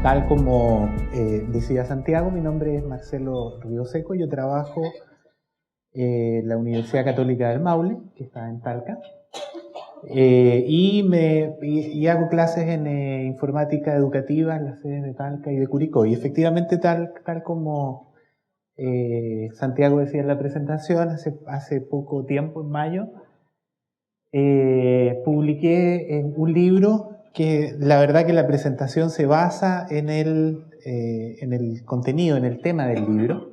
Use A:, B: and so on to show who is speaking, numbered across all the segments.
A: Tal como decía Santiago, mi nombre es Marcelo Rioseco, yo trabajo en la Universidad Católica del Maule, que está en Talca, y hago clases en informática educativa en las sedes de Talca y de Curicó. Y efectivamente, tal como Santiago decía en la presentación, hace poco tiempo, en mayo, publiqué un libro que la verdad que la presentación se basa en el contenido, en el tema del libro.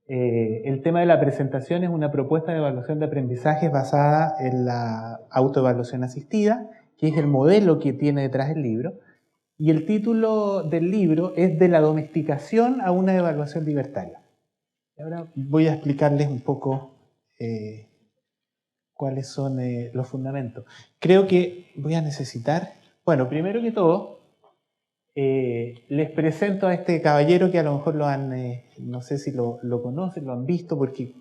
A: El tema de la presentación es una propuesta de evaluación de aprendizajes basada en la autoevaluación asistida, que es el modelo que tiene detrás el libro. Y el título del libro es De la domesticación a una evaluación libertaria. Y ahora voy a explicarles un poco cuáles son los fundamentos. Creo que voy a necesitar, bueno, primero que todo, les presento a este caballero que a lo mejor lo han, no sé si lo conocen, lo han visto, porque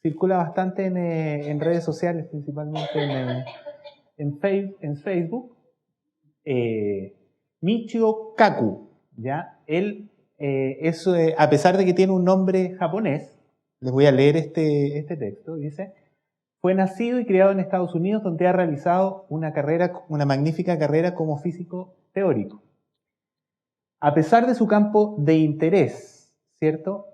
A: circula bastante en redes sociales, principalmente en Facebook. Michio Kaku, ¿ya? Él, a pesar de que tiene un nombre japonés, les voy a leer este texto, dice: fue nacido y criado en Estados Unidos, donde ha realizado una magnífica carrera como físico teórico. A pesar de su campo de interés, ¿cierto?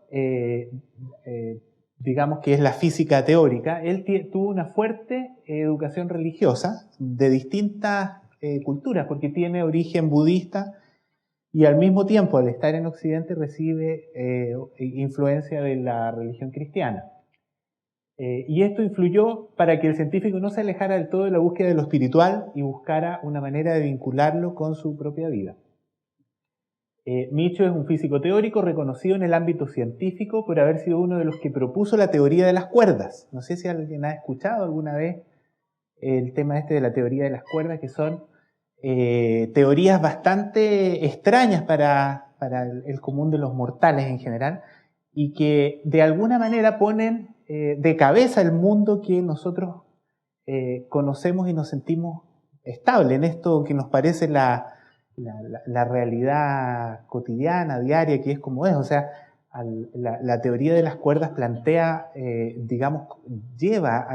A: Digamos que es la física teórica, él tuvo una fuerte educación religiosa de distintas culturas, porque tiene origen budista y al mismo tiempo, al estar en Occidente, recibe influencia de la religión cristiana. Y esto influyó para que el científico no se alejara del todo de la búsqueda de lo espiritual y buscara una manera de vincularlo con su propia vida. Michio es un físico teórico reconocido en el ámbito científico por haber sido uno de los que propuso la teoría de las cuerdas. No sé si alguien ha escuchado alguna vez el tema de la teoría de las cuerdas, que son teorías bastante extrañas para el común de los mortales en general, y que de alguna manera ponen de cabeza el mundo que nosotros conocemos y nos sentimos estable en esto que nos parece la realidad cotidiana, diaria, que es como es. O sea, la teoría de las cuerdas plantea, digamos, lleva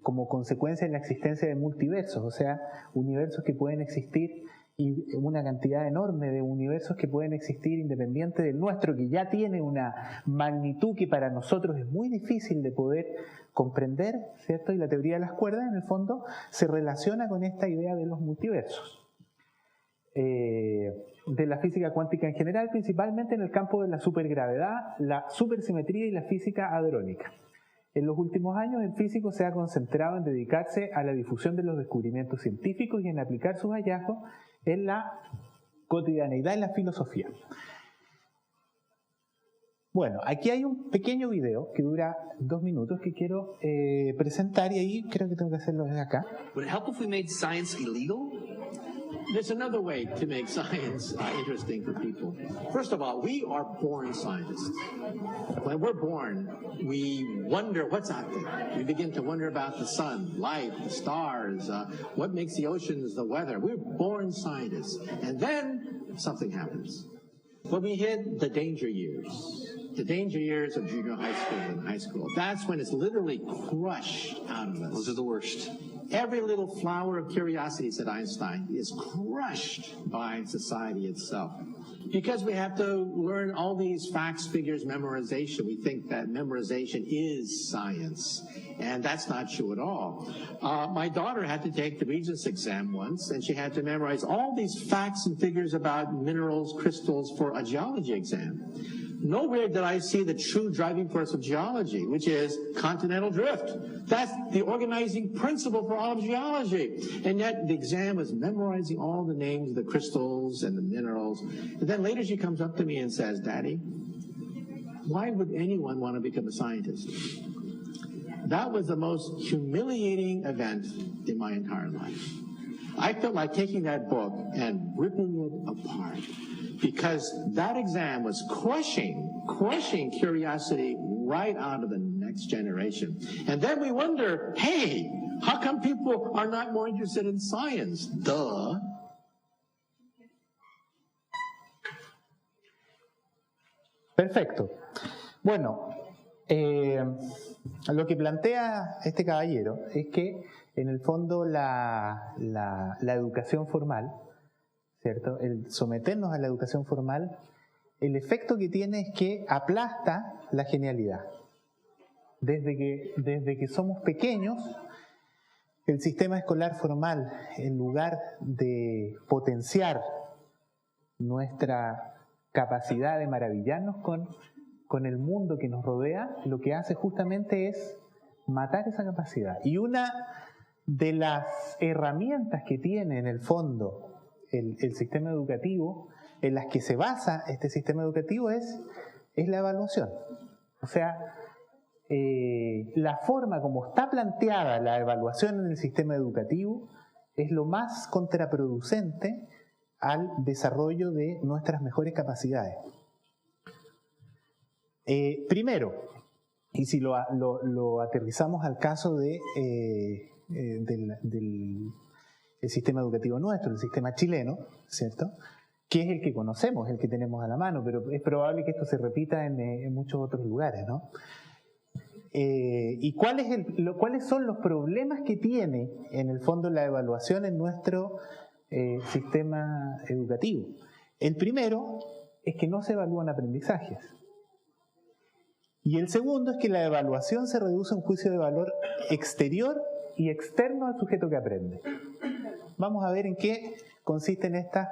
A: como consecuencia de la existencia de multiversos, o sea, universos que pueden existir, y una cantidad enorme de universos que pueden existir independiente del nuestro, que ya tiene una magnitud que para nosotros es muy difícil de poder comprender, ¿cierto? Y la teoría de las cuerdas, en el fondo, se relaciona con esta idea de los multiversos. De la física cuántica en general, principalmente en el campo de la supergravedad, la supersimetría y la física hadrónica. En los últimos años, el físico se ha concentrado en dedicarse a la difusión de los descubrimientos científicos y en aplicar sus hallazgos en la cotidianeidad y la filosofía. Bueno, aquí hay un pequeño video que dura 2 minutos que quiero presentar, y ahí creo que tengo que hacerlo desde acá.
B: Would it help if we made science illegal? There's another way to make science interesting for people. First of all, we are born scientists. When we're born, we wonder what's out there. We begin to wonder about the sun, light, the stars, what makes the oceans, the weather. We're born scientists. And then something happens. When we hit the danger years of junior high school and high school, that's when it's literally crushed out of us. Those are the worst. Every little flower of curiosity, said Einstein, is crushed by society itself. Because we have to learn all these facts, figures, memorization, we think that memorization is science. And that's not true at all. My daughter had to take the Regents exam once, and she had to memorize all these facts and figures about minerals, crystals for a geology exam. Nowhere did I see the true driving force of geology, which is continental drift. That's the organizing principle for all of geology. And yet the exam was memorizing all the names of the crystals and the minerals. And then later she comes up to me and says, "Daddy, why would anyone want to become a scientist?" That was the most humiliating event in my entire life. I felt like taking that book and ripping it apart, because that exam was crushing curiosity right out of the next generation. And then we wonder, hey, how come people are not more interested in science? Duh.
A: Perfecto. Bueno, lo que plantea este caballero es que en el fondo la educación formal, ¿cierto? El someternos a la educación formal, el efecto que tiene es que aplasta la genialidad. Desde que somos pequeños, el sistema escolar formal, en lugar de potenciar nuestra capacidad de maravillarnos con el mundo que nos rodea, lo que hace justamente es matar esa capacidad. Y una de las herramientas que tiene en el fondo el sistema educativo, en las que se basa este sistema educativo, es la evaluación. O sea, la forma como está planteada la evaluación en el sistema educativo es lo más contraproducente al desarrollo de nuestras mejores capacidades. Primero, y si lo aterrizamos al caso del sistema educativo nuestro, el sistema chileno, ¿cierto?, que es el que conocemos, el que tenemos a la mano, pero es probable que esto se repita en muchos otros lugares, ¿no? ¿Y cuáles son los problemas que tiene en el fondo la evaluación en nuestro sistema educativo? El primero es que no se evalúan aprendizajes. Y el segundo es que la evaluación se reduce a un juicio de valor exterior y externo al sujeto que aprende. Vamos a ver en qué consisten estas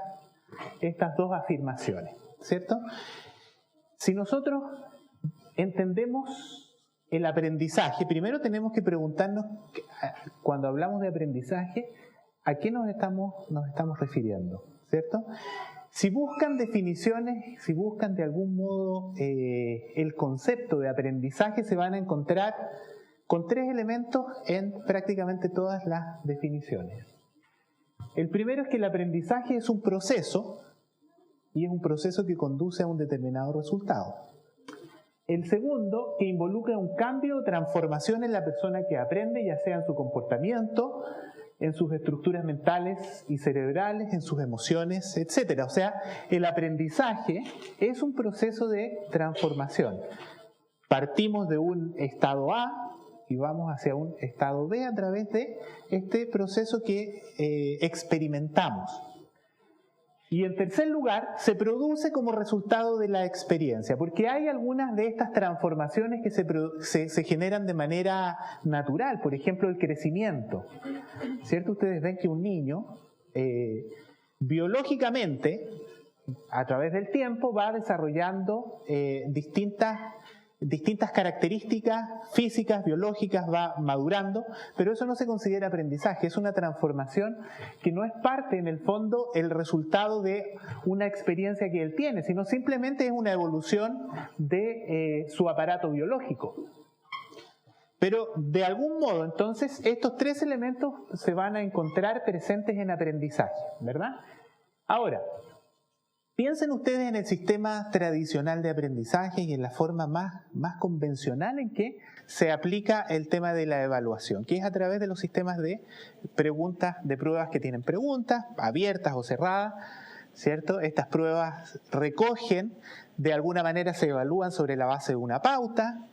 A: dos afirmaciones, ¿cierto? Si nosotros entendemos el aprendizaje, primero tenemos que preguntarnos, cuando hablamos de aprendizaje, ¿a qué nos estamos refiriendo? ¿Cierto? Si buscan definiciones, si buscan de algún modo el concepto de aprendizaje, se van a encontrar con tres elementos en prácticamente todas las definiciones. El primero es que el aprendizaje es un proceso, y es un proceso que conduce a un determinado resultado. El segundo, que involucra un cambio o transformación en la persona que aprende, ya sea en su comportamiento, en sus estructuras mentales y cerebrales, en sus emociones, etc. O sea, el aprendizaje es un proceso de transformación. Partimos de un estado A y vamos hacia un estado B a través de este proceso que experimentamos. Y en tercer lugar, se produce como resultado de la experiencia, porque hay algunas de estas transformaciones que se generan de manera natural, por ejemplo, el crecimiento. ¿Cierto? Ustedes ven que un niño, biológicamente, a través del tiempo, va desarrollando distintas características físicas, biológicas, va madurando, pero eso no se considera aprendizaje, es una transformación que no es parte, en el fondo, el resultado de una experiencia que él tiene, sino simplemente es una evolución de su aparato biológico. Pero de algún modo, entonces, estos tres elementos se van a encontrar presentes en aprendizaje, ¿verdad? Ahora, piensen ustedes en el sistema tradicional de aprendizaje y en la forma más convencional en que se aplica el tema de la evaluación, que es a través de los sistemas de preguntas, de pruebas que tienen preguntas, abiertas o cerradas, ¿cierto? Estas pruebas recogen, de alguna manera se evalúan sobre la base de una pauta,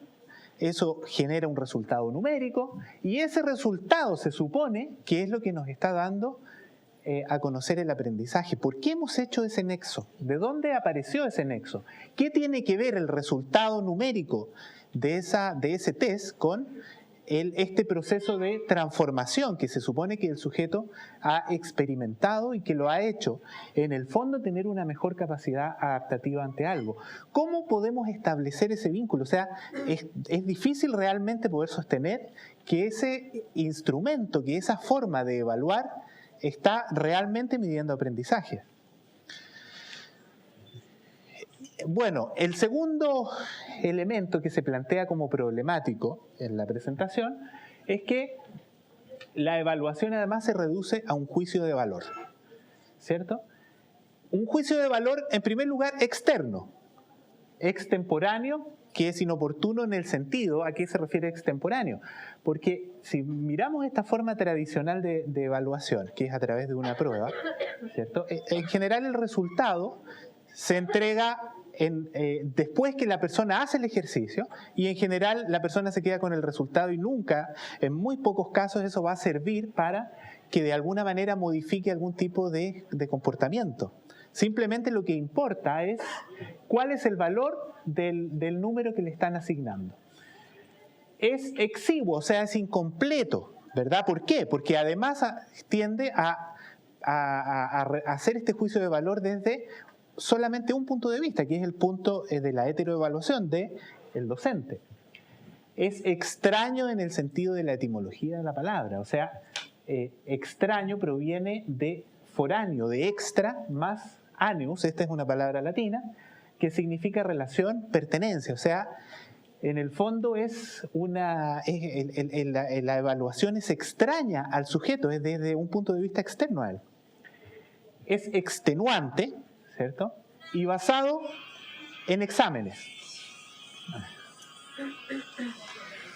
A: eso genera un resultado numérico y ese resultado se supone que es lo que nos está dando a conocer el aprendizaje. ¿Por qué hemos hecho ese nexo? ¿De dónde apareció ese nexo? ¿Qué tiene que ver el resultado numérico de ese test con este proceso de transformación que se supone que el sujeto ha experimentado y que lo ha hecho, en el fondo, tener una mejor capacidad adaptativa ante algo? ¿Cómo podemos establecer ese vínculo? O sea, es difícil realmente poder sostener que ese instrumento, que esa forma de evaluar está realmente midiendo aprendizaje. Bueno, el segundo elemento que se plantea como problemático en la presentación es que la evaluación además se reduce a un juicio de valor, ¿cierto? Un juicio de valor, en primer lugar, externo, extemporáneo, que es inoportuno en el sentido, ¿a qué se refiere extemporáneo? Porque si miramos esta forma tradicional de evaluación, que es a través de una prueba, ¿cierto? En general el resultado se entrega después que la persona hace el ejercicio, y en general la persona se queda con el resultado y nunca, en muy pocos casos, eso va a servir para que de alguna manera modifique algún tipo de comportamiento. Simplemente lo que importa es cuál es el valor del número que le están asignando. Es exiguo, o sea, es incompleto, ¿verdad? ¿Por qué? Porque además tiende a hacer este juicio de valor desde solamente un punto de vista, que es el punto de la heteroevaluación del docente. Es extraño en el sentido de la etimología de la palabra, o sea, extraño proviene de foráneo, de extra más aneus, esta es una palabra latina, que significa relación, pertenencia, o sea, en el fondo la evaluación es extraña al sujeto, es desde un punto de vista externo a él. Es extenuante, ¿cierto? Y basado en exámenes.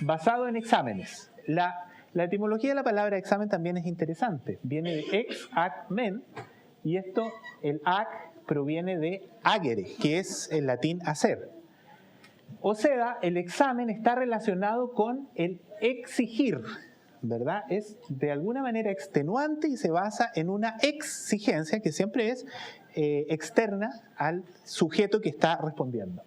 A: Basado en exámenes. La etimología de la palabra examen también es interesante. Viene de ex, ac, men, y el ac proviene de agere, que es en latín hacer. O sea, el examen está relacionado con el exigir, ¿verdad? Es de alguna manera extenuante y se basa en una exigencia que siempre es externa al sujeto que está respondiendo.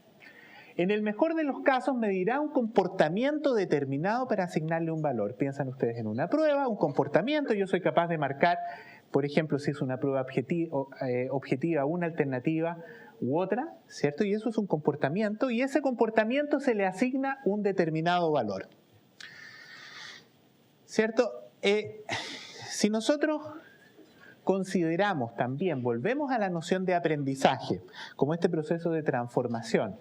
A: En el mejor de los casos medirá un comportamiento determinado para asignarle un valor. Piensan ustedes en una prueba, un comportamiento, yo soy capaz de marcar, por ejemplo, si es una prueba objetiva, una alternativa u otra, ¿cierto? Y eso es un comportamiento, y ese comportamiento se le asigna un determinado valor, ¿cierto? Si nosotros consideramos también, volvemos a la noción de aprendizaje, como este proceso de transformación,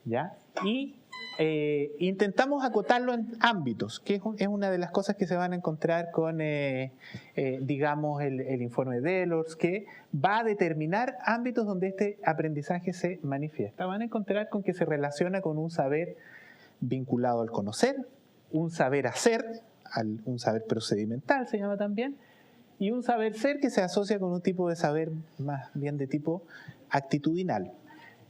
A: ¿ya? Y intentamos acotarlo en ámbitos, que es una de las cosas que se van a encontrar con, digamos, el informe de Delors, que va a determinar ámbitos donde este aprendizaje se manifiesta. Van a encontrar con que se relaciona con un saber vinculado al conocer, un saber hacer, un saber procedimental se llama también, y un saber ser que se asocia con un tipo de saber más bien de tipo actitudinal.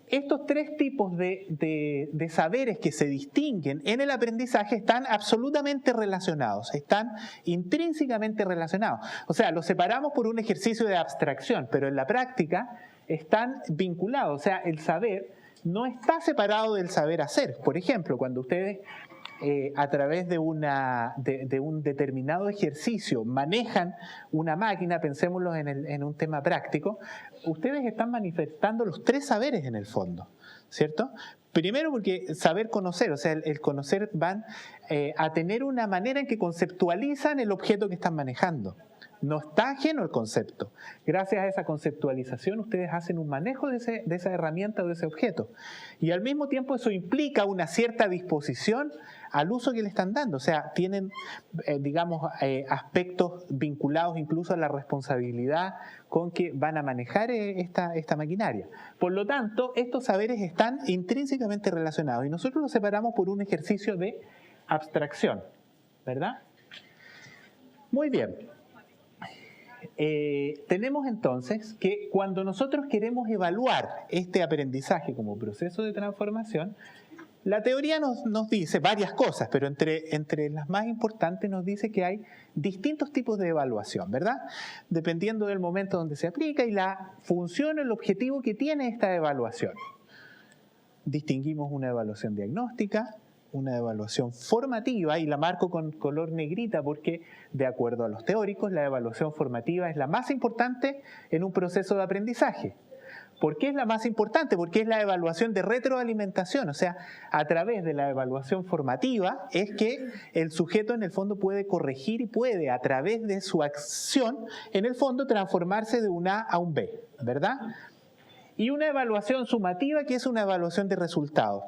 A: Estos tres tipos de saberes que se distinguen en el aprendizaje están absolutamente relacionados, están intrínsecamente relacionados. O sea, los separamos por un ejercicio de abstracción, pero en la práctica están vinculados. O sea, el saber no está separado del saber hacer. Por ejemplo, cuando ustedes a través de un determinado ejercicio manejan una máquina, pensémoslo en un tema práctico, ustedes están manifestando los tres saberes en el fondo, ¿cierto? Primero porque saber conocer, o sea, el conocer van a tener una manera en que conceptualizan el objeto que están manejando. No está ajeno al concepto. Gracias a esa conceptualización ustedes hacen un manejo de esa herramienta o de ese objeto. Y al mismo tiempo eso implica una cierta disposición al uso que le están dando. O sea, tienen, digamos, aspectos vinculados incluso a la responsabilidad con que van a manejar esta maquinaria. Por lo tanto, estos saberes están intrínsecamente relacionados y nosotros los separamos por un ejercicio de abstracción, ¿verdad? Muy bien. Tenemos entonces que cuando nosotros queremos evaluar este aprendizaje como proceso de transformación, la teoría nos dice varias cosas, pero entre las más importantes nos dice que hay distintos tipos de evaluación, ¿verdad? Dependiendo del momento donde se aplica y la función o el objetivo que tiene esta evaluación. Distinguimos una evaluación diagnóstica, una evaluación formativa, y la marco con color negrita porque, de acuerdo a los teóricos, la evaluación formativa es la más importante en un proceso de aprendizaje. ¿Por qué es la más importante? Porque es la evaluación de retroalimentación, o sea, a través de la evaluación formativa es que el sujeto en el fondo puede corregir y puede, a través de su acción, en el fondo transformarse de un A a un B, ¿verdad? Y una evaluación sumativa, que es una evaluación de resultados.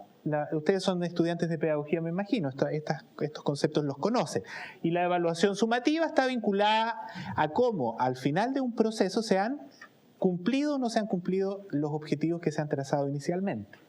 A: Ustedes son estudiantes de pedagogía, me imagino, estos conceptos los conocen. Y la evaluación sumativa está vinculada a cómo al final de un proceso se han cumplido o no se han cumplido los objetivos que se han trazado inicialmente.